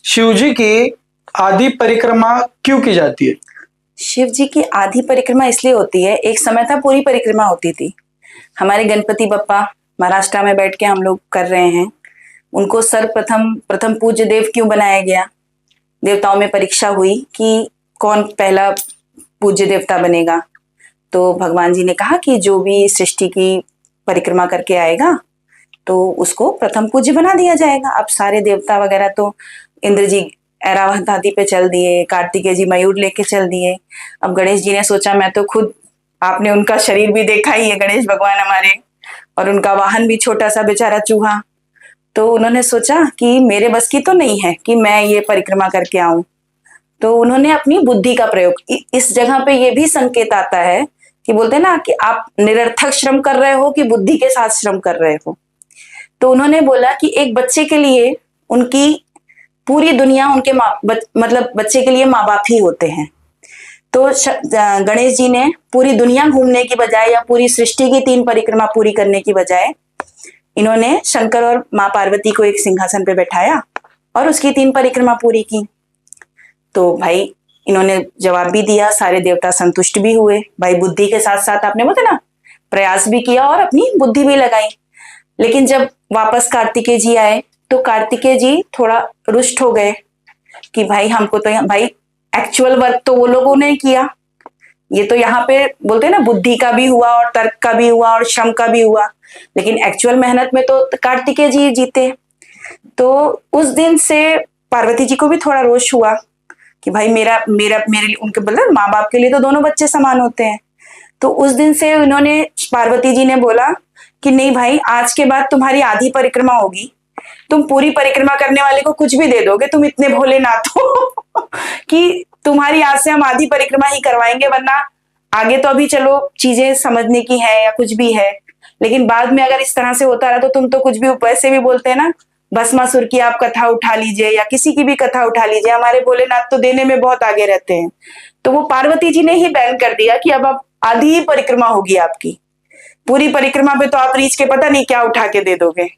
शिव जी की आधी परिक्रमा क्यों की जाती है? शिव जी की आधी परिक्रमा इसलिए होती है, एक समय था पूरी परिक्रमा होती थी। हमारे गणपति बप्पा महाराष्ट्र में बैठ के हम लोग कर रहे हैं। उनको सर्वप्रथम प्रथम पूज्य देव क्यों बनाया गया? देवताओं में परीक्षा हुई कि कौन पहला पूज्य देवता बनेगा। तो भगवान जी ने कहा कि जो भी सृष्टि की परिक्रमा करके आएगा तो उसको प्रथम पूज्य बना दिया जाएगा। अब सारे देवता वगैरह तो इंद्र जी ऐरावत आदि पे चल दिए, कार्तिकेय जी मयूर लेके चल दिए। अब गणेश जी ने सोचा मैं तो खुद, आपने उनका शरीर भी देखा ही है गणेश भगवान हमारे, और उनका वाहन भी छोटा सा बेचारा चूहा। तो उन्होंने सोचा कि मेरे बस की तो नहीं है कि मैं ये परिक्रमा करके आऊं। तो उन्होंने अपनी बुद्धि का प्रयोग, इस जगह पे ये भी संकेत आता है कि बोलते हैं ना कि आप निरर्थक श्रम कर रहे हो कि बुद्धि के साथ श्रम कर रहे हो। तो उन्होंने बोला कि एक बच्चे के लिए उनकी पूरी दुनिया उनके मतलब बच्चे के लिए माँ बाप ही होते हैं। तो गणेश जी ने पूरी दुनिया घूमने की बजाय या पूरी सृष्टि की 3 परिक्रमा पूरी करने की बजाय इन्होंने शंकर और माँ पार्वती को एक सिंहासन पे बैठाया और उसकी 3 परिक्रमा पूरी की। तो भाई इन्होंने जवाब भी दिया, सारे देवता संतुष्ट भी हुए। भाई बुद्धि के साथ साथ आपने बोलते ना प्रयास भी किया और अपनी बुद्धि भी लगाई। लेकिन जब वापस कार्तिकेय जी आए तो कार्तिकेय जी थोड़ा रुष्ट हो गए कि भाई हमको तो भाई एक्चुअल वर्क तो वो लोगों ने किया, ये तो यहाँ पे बोलते हैं ना बुद्धि का भी हुआ और तर्क का भी हुआ और श्रम का भी हुआ, लेकिन एक्चुअल मेहनत में तो कार्तिकेय जी जीते। तो उस दिन से पार्वती जी को भी थोड़ा रोष हुआ कि भाई मेरा मेरा मेरे लिए, उनके बोले माँ बाप के लिए तो दोनों बच्चे समान होते हैं। तो उस दिन से उन्होंने, पार्वती जी ने बोला कि नहीं भाई, आज के बाद तुम्हारी आधी परिक्रमा होगी, तुम पूरी परिक्रमा करने वाले को कुछ भी दे दोगे, तुम इतने भोलेनाथ हो कि तुम्हारी आज से हम आधी परिक्रमा ही करवाएंगे, वरना आगे तो अभी चलो चीजें समझने की है या कुछ भी है, लेकिन बाद में अगर इस तरह से होता रहा तो तुम तो कुछ भी, वैसे भी बोलते हैं ना भस्मासुर की आप कथा उठा लीजिए या किसी की भी कथा उठा लीजिए, हमारे भोलेनाथ तो देने में बहुत आगे रहते हैं। तो वो पार्वती जी ने ही बैन कर दिया कि अब आप आधी ही परिक्रमा होगी आपकी, पूरी परिक्रमा पे तो आप रीछ के पता नहीं क्या उठा के दे दोगे।